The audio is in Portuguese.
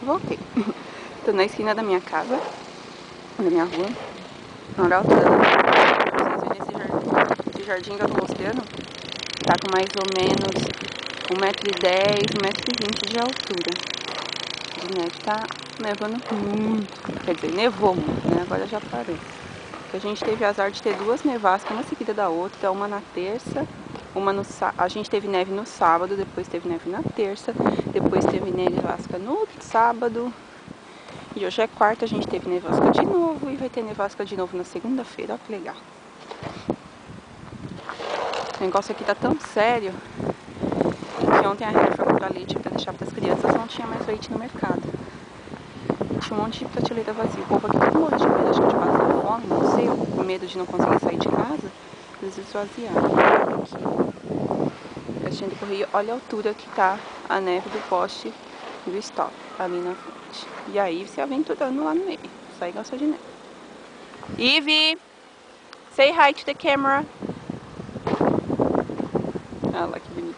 Voltei. Tô na esquina da minha casa, da minha rua. Olha a altura da vocês verem esse jardim que eu tô mostrando. Tá com mais ou menos 1,10 m, 1,20 m de altura. De neve. Tá nevando muito. Quer dizer, nevou muito, né? Agora já parou. A gente teve azar de ter duas nevascas, uma seguida da outra, uma na terça, uma no sábado. A gente teve neve no sábado, depois teve neve na terça, depois teve nevasca no sábado. E hoje é quarta, a gente teve nevasca de novo e vai ter nevasca de novo na segunda-feira. Olha que legal. O negócio aqui tá tão sério que ontem a Rita foi comprar leite pra deixar pras crianças, não tinha mais leite no mercado. Tinha um monte de prateleira vazia. O povo aqui tá morrendo de medo, acho que de passar fome, não sei, com medo de não conseguir sair de casa, eles esvaziaram. Aqui, caixinha de correio, olha a altura que tá a neve do poste do stop, ali na frente. E aí se aventurando lá no meio, só aí gosta de neve. Ivy, say hi to the camera. Olha lá que bonito.